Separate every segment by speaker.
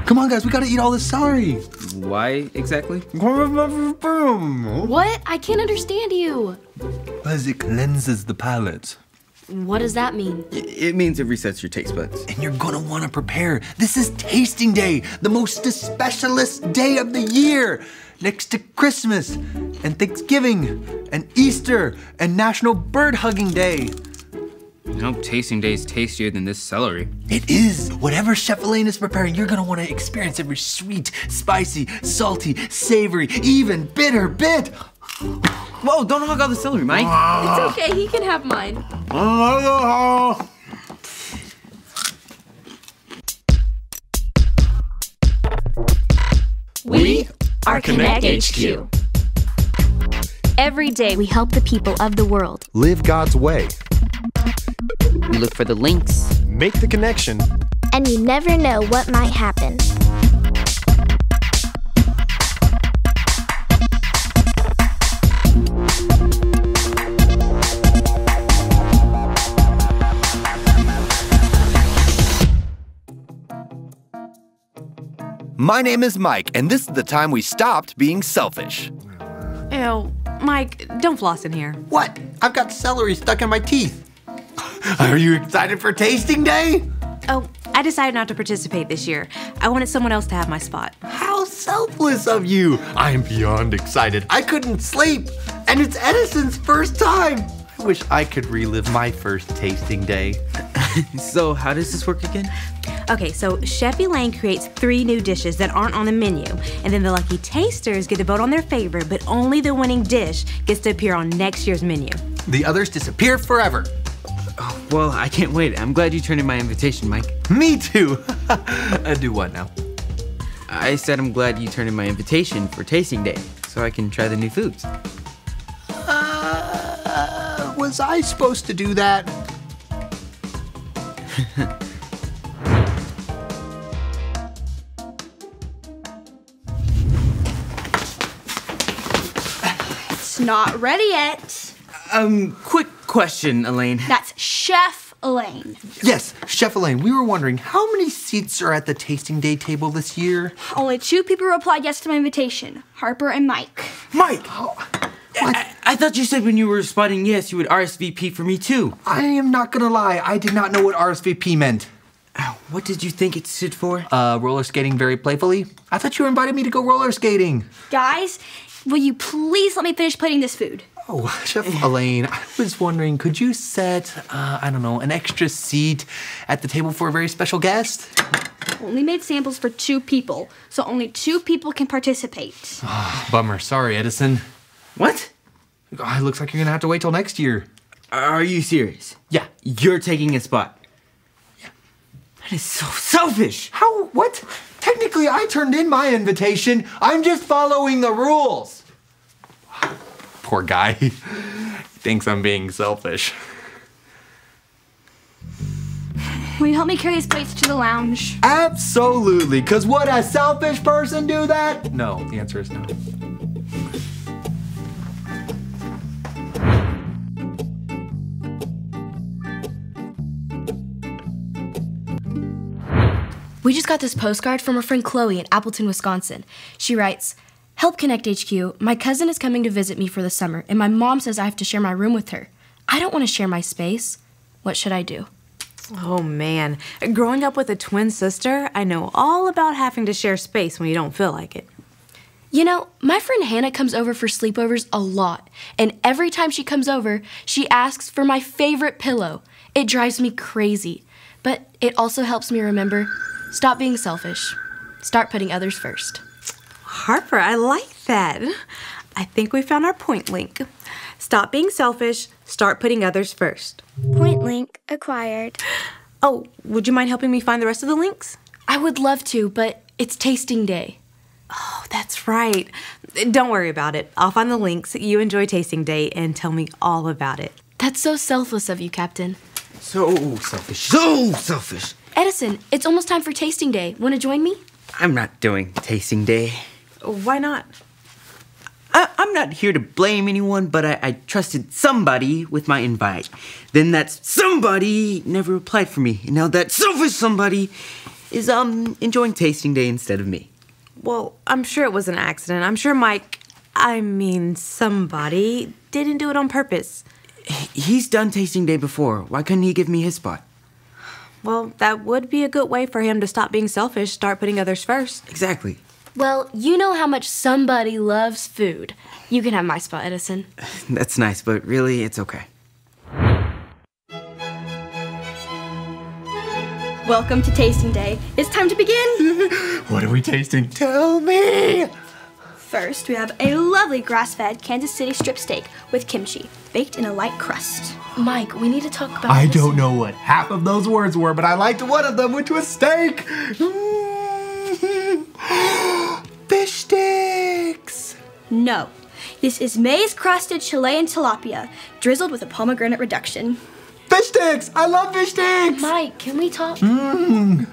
Speaker 1: Come on, guys, we gotta eat all this celery.
Speaker 2: Why exactly?
Speaker 3: What? I can't understand you.
Speaker 1: Because it cleanses the palate.
Speaker 3: What does that mean?
Speaker 2: It means it resets your taste buds.
Speaker 1: And you're gonna wanna prepare. This is tasting day, the most specialist day of the year. Next to Christmas, and Thanksgiving, and Easter, and National Bird Hugging Day.
Speaker 2: No tasting day is tastier than this celery.
Speaker 1: It is. Whatever Chef Elaine is preparing, you're gonna wanna experience every sweet, spicy, salty, savory, even bitter bit.
Speaker 2: Whoa, don't hug all the celery, Mike.
Speaker 3: It's okay, he can have mine.
Speaker 4: We are Connect HQ.
Speaker 5: Every day we help the people of the world.
Speaker 6: Live God's way.
Speaker 2: We look for the links.
Speaker 6: Make the connection.
Speaker 5: And you never know what might happen.
Speaker 6: My name is Mike, and this is the time we stopped being selfish.
Speaker 4: Ew, Mike, don't floss in here.
Speaker 1: What? I've got celery stuck in my teeth. Are you excited for tasting day?
Speaker 4: Oh, I decided not to participate this year. I wanted someone else to have my spot.
Speaker 1: How selfless of you. I am beyond excited. I couldn't sleep. And it's Edison's first time. I wish I could relive my first tasting day.
Speaker 2: So how does this work again?
Speaker 4: Okay, so Chef Elaine creates 3 new dishes that aren't on the menu, and then the lucky tasters get to vote on their favorite, but only the winning dish gets to appear on next year's menu.
Speaker 1: The others disappear forever.
Speaker 2: Oh, well, I can't wait. I'm glad you turned in my invitation, Mike.
Speaker 1: Me too. Do what now?
Speaker 2: I said I'm glad you turned in my invitation for tasting day, so I can try the new foods.
Speaker 1: Was I supposed to do that?
Speaker 7: It's not ready yet.
Speaker 2: Quick question, Elaine.
Speaker 7: That's Chef Elaine.
Speaker 1: Yes, Chef Elaine, we were wondering how many seats are at the tasting day table this year?
Speaker 7: Only 2 people replied yes to my invitation, Harper and Mike.
Speaker 2: Mike! I thought you said when you were responding yes, you would RSVP for me too.
Speaker 1: I am not gonna lie, I did not know what RSVP meant.
Speaker 2: What did you think it stood for?
Speaker 1: Roller skating very playfully? I thought you invited me to go roller skating.
Speaker 7: Guys, will you please let me finish plating this food?
Speaker 1: Oh, Chef Elaine, I was wondering, could you set, I don't know, an extra seat at the table for a very special guest?
Speaker 7: Only made samples for 2 people, so only 2 people can participate.
Speaker 1: Bummer, sorry, Edison.
Speaker 2: What?
Speaker 1: It looks like you're gonna have to wait till next year.
Speaker 2: Are you serious?
Speaker 1: Yeah.
Speaker 2: You're taking a spot?
Speaker 1: Yeah.
Speaker 2: That is so selfish.
Speaker 1: How? What? Technically, I turned in my invitation. I'm just following the rules. Poor guy. He thinks I'm being selfish.
Speaker 7: Will you help me carry these plates to the lounge?
Speaker 1: Absolutely, because would a selfish person do that? No, the answer is no.
Speaker 3: We just got this postcard from our friend Chloe in Appleton, Wisconsin. She writes, "Help Connect HQ. My cousin is coming to visit me for the summer, and my mom says I have to share my room with her. I don't want to share my space. What should I do?"
Speaker 4: Oh man, growing up with a twin sister, I know all about having to share space when you don't feel like it.
Speaker 3: You know, my friend Hannah comes over for sleepovers a lot, and every time she comes over, she asks for my favorite pillow. It drives me crazy, but it also helps me remember, stop being selfish. Start putting others first.
Speaker 4: Harper, I like that. I think we found our point link. Stop being selfish, start putting others first.
Speaker 5: Point link acquired.
Speaker 4: Oh, would you mind helping me find the rest of the links?
Speaker 3: I would love to, but it's tasting day.
Speaker 4: Oh, that's right. Don't worry about it. I'll find the links. You enjoy tasting day and tell me all about it.
Speaker 3: That's so selfless of you, Captain.
Speaker 2: So selfish. So selfish.
Speaker 3: Edison, it's almost time for tasting day. Want to join me?
Speaker 2: I'm not doing tasting day.
Speaker 4: Why not?
Speaker 2: I'm not here to blame anyone, but I trusted somebody with my invite. Then that somebody never replied for me. And now that selfish somebody is enjoying tasting day instead of me.
Speaker 4: Well, I'm sure it was an accident. I'm sure somebody didn't do it on purpose.
Speaker 2: He's done tasting day before. Why couldn't he give me his spot?
Speaker 4: Well, that would be a good way for him to stop being selfish, start putting others first.
Speaker 2: Exactly.
Speaker 3: Well, you know how much somebody loves food. You can have my spot, Edison.
Speaker 2: That's nice, but really, it's okay.
Speaker 7: Welcome to Tasting Day. It's time to begin.
Speaker 1: What are we tasting? Tell me!
Speaker 7: First, we have a lovely grass-fed Kansas City strip steak with kimchi, baked in a light crust.
Speaker 3: Mike, we need to talk about
Speaker 1: I
Speaker 3: this.
Speaker 1: don't know what half of those words were, but I liked one of them, which was steak. Fish sticks.
Speaker 7: No, this is maize-crusted Chilean tilapia, drizzled with a pomegranate reduction.
Speaker 1: Fish sticks! I love fish sticks!
Speaker 3: Mike, can we talk?
Speaker 7: And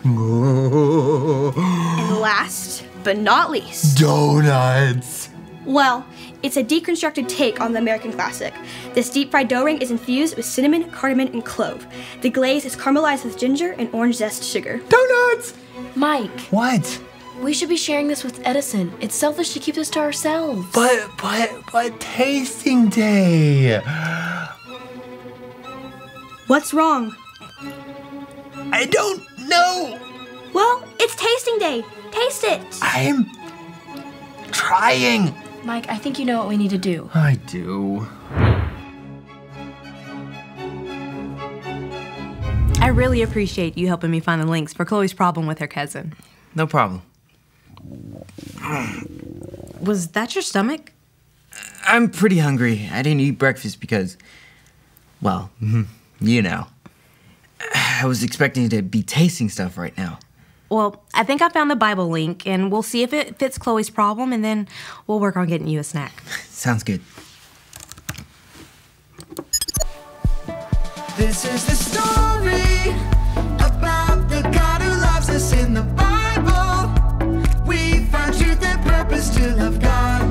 Speaker 7: last, but not least,
Speaker 1: Donuts.
Speaker 7: well, it's a deconstructed take on the American classic. This deep-fried dough ring is infused with cinnamon, cardamom, and clove. The glaze is caramelized with ginger and orange zest sugar.
Speaker 1: Donuts!
Speaker 3: Mike,
Speaker 1: What?
Speaker 3: we should be sharing this with Edison. It's selfish to keep this to ourselves.
Speaker 1: But tasting day.
Speaker 7: What's wrong?
Speaker 1: I don't know.
Speaker 7: Well, it's tasting day. Taste it.
Speaker 1: I'm trying.
Speaker 3: Mike, I think you know what we need to do.
Speaker 1: I do.
Speaker 4: I really appreciate you helping me find the links for Chloe's problem with her cousin.
Speaker 2: No problem.
Speaker 4: Was that your stomach?
Speaker 8: I'm pretty hungry. I didn't eat breakfast because, well, you know. I was expecting to be tasting stuff right now.
Speaker 4: Well, I think I found the Bible link, and we'll see if it fits Chloe's problem, and then we'll work on getting you a snack.
Speaker 8: Sounds good.
Speaker 9: This is the story about the God who loves us in the Bible. We find truth and purpose to love God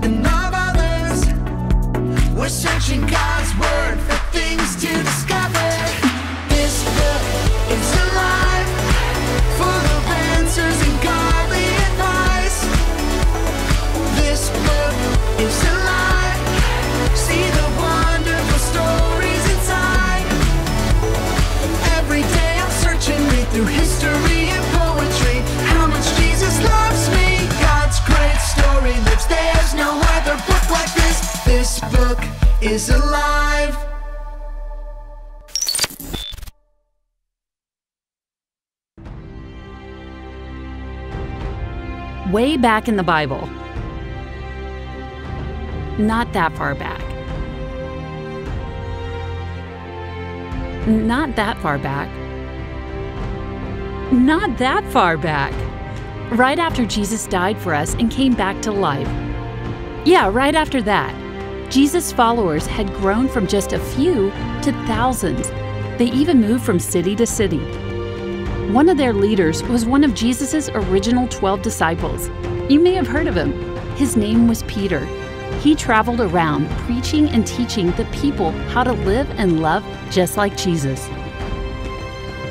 Speaker 9: and love others. We're searching God's word for things to discover. This book is alive, full of answers and godly advice. This book is alive. See the wonderful stories inside. Every day I'm searching, read through history and poetry. How much Jesus loves me. God's great story lives. There's no other book like this. This book is alive.
Speaker 10: Way back in the Bible. Not that far back. Not that far back. Not that far back. Right after Jesus died for us and came back to life. Yeah, right after that. Jesus' followers had grown from just a few to thousands. They even moved from city to city. One of their leaders was one of Jesus' original 12 disciples. You may have heard of him. His name was Peter. He traveled around preaching and teaching the people how to live and love just like Jesus.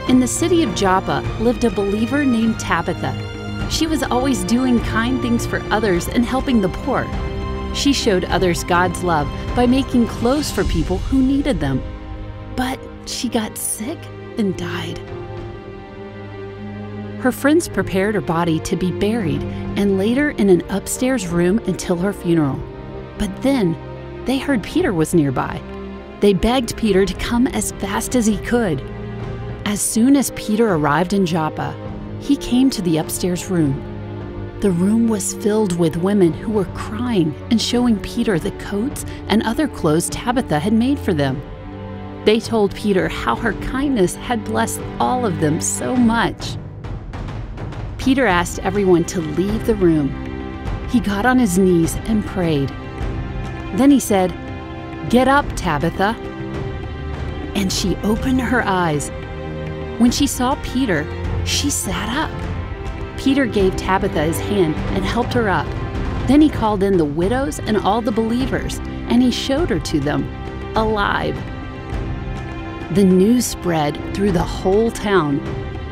Speaker 10: In the city of Joppa lived a believer named Tabitha. She was always doing kind things for others and helping the poor. She showed others God's love by making clothes for people who needed them. But she got sick and died. Her friends prepared her body to be buried and laid her in an upstairs room until her funeral. But then they heard Peter was nearby. They begged Peter to come as fast as he could. As soon as Peter arrived in Joppa, he came to the upstairs room. The room was filled with women who were crying and showing Peter the coats and other clothes Tabitha had made for them. They told Peter how her kindness had blessed all of them so much. Peter asked everyone to leave the room. He got on his knees and prayed. Then he said, "Get up, Tabitha." And she opened her eyes. When she saw Peter, she sat up. Peter gave Tabitha his hand and helped her up. Then he called in the widows and all the believers, and he showed her to them, alive. The news spread through the whole town.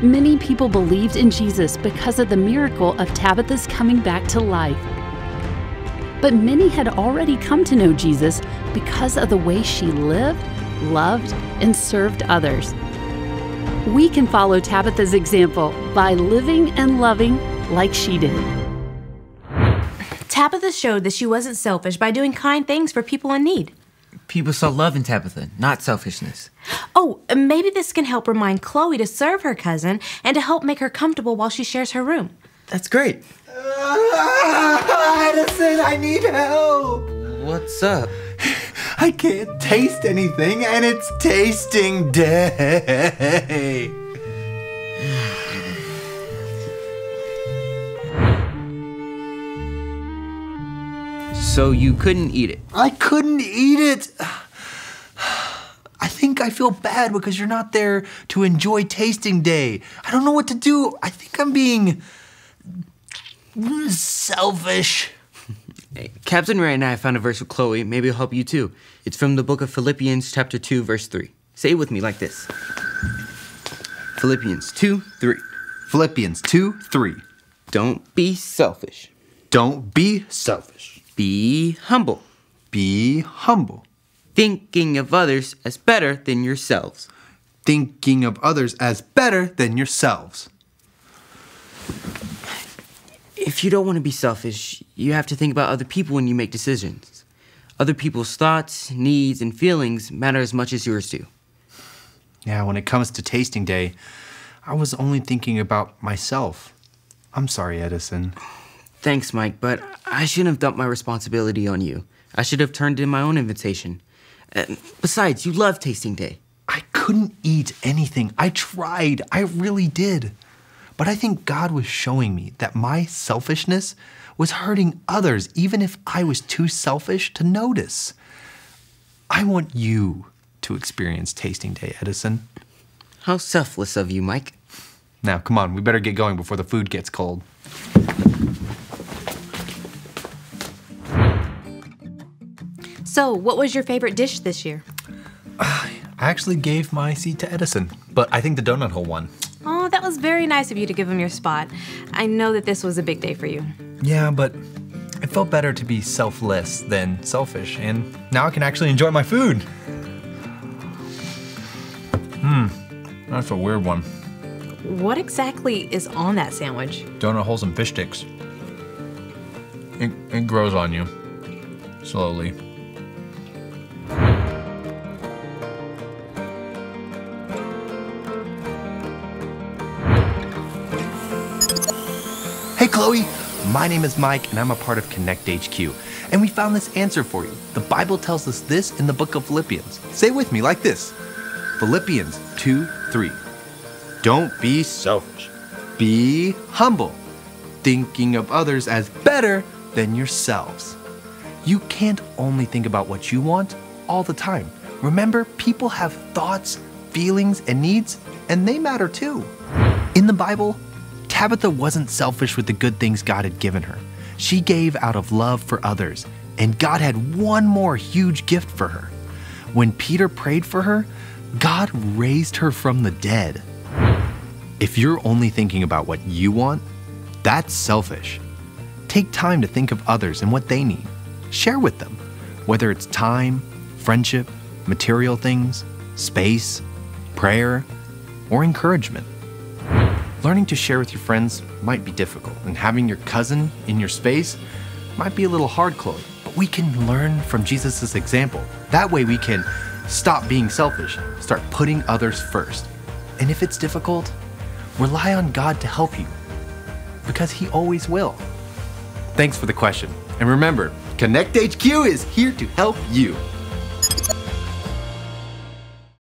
Speaker 10: Many people believed in Jesus because of the miracle of Tabitha's coming back to life. But many had already come to know Jesus because of the way she lived, loved, and served others. We can follow Tabitha's example by living and loving like she did.
Speaker 4: Tabitha showed that she wasn't selfish by doing kind things for people in need.
Speaker 8: People saw love in Tabitha, not selfishness.
Speaker 4: Oh, maybe this can help remind Chloe to serve her cousin and to help make her comfortable while she shares her room.
Speaker 8: That's great.
Speaker 1: Edison, I need help.
Speaker 8: What's up?
Speaker 1: I can't taste anything, and it's tasting day.
Speaker 2: So you couldn't eat it?
Speaker 1: I couldn't eat it. I think I feel bad because you're not there to enjoy tasting day. I don't know what to do. I think I'm being selfish.
Speaker 2: Hey, Captain Ray and I found a verse with Chloe. Maybe it'll help you too. It's from the book of Philippians chapter 2, verse 3. Say it with me like this. Philippians 2:3.
Speaker 1: Philippians 2:3.
Speaker 2: Don't be selfish.
Speaker 1: Don't be selfish.
Speaker 2: Be humble.
Speaker 1: Be humble.
Speaker 2: Thinking of others as better than yourselves.
Speaker 1: Thinking of others as better than yourselves.
Speaker 2: If you don't want to be selfish, you have to think about other people when you make decisions. Other people's thoughts, needs, and feelings matter as much as yours do.
Speaker 1: Yeah, when it comes to tasting day, I was only thinking about myself. I'm sorry, Edison.
Speaker 2: Thanks, Mike, but I shouldn't have dumped my responsibility on you. I should have turned in my own invitation. Besides, you love tasting day.
Speaker 1: I couldn't eat anything. I tried. I really did. But I think God was showing me that my selfishness was hurting others, even if I was too selfish to notice. I want you to experience tasting day, Edison.
Speaker 2: How selfless of you, Mike.
Speaker 1: Now, come on, we better get going before the food gets cold.
Speaker 4: So, what was your favorite dish this year?
Speaker 1: I actually gave my seat to Edison, but I think the donut hole won.
Speaker 4: Oh, that was very nice of you to give him your spot. I know that this was a big day for you.
Speaker 1: Yeah, but it felt better to be selfless than selfish, and now I can actually enjoy my food. That's a weird one.
Speaker 4: What exactly is on that sandwich?
Speaker 1: Donut holes and fish sticks. It grows on you, slowly. Hey Chloe, my name is Mike and I'm a part of Connect HQ. And we found this answer for you. The Bible tells us this in the book of Philippians. Say it with me like this. Philippians 2:3. Don't be selfish. Be humble, thinking of others as better than yourselves. You can't only think about what you want all the time. Remember, people have thoughts, feelings, and needs, and they matter too. In the Bible, Tabitha wasn't selfish with the good things God had given her. She gave out of love for others, and God had one more huge gift for her. When Peter prayed for her, God raised her from the dead. If you're only thinking about what you want, that's selfish. Take time to think of others and what they need. Share with them, whether it's time, friendship, material things, space, prayer, or encouragement. Learning to share with your friends might be difficult, and having your cousin in your space might be a little hard, Chloe, but we can learn from Jesus' example. That way we can stop being selfish, start putting others first. And if it's difficult, rely on God to help you, because He always will. Thanks for the question. And remember, Connect HQ is here to help you.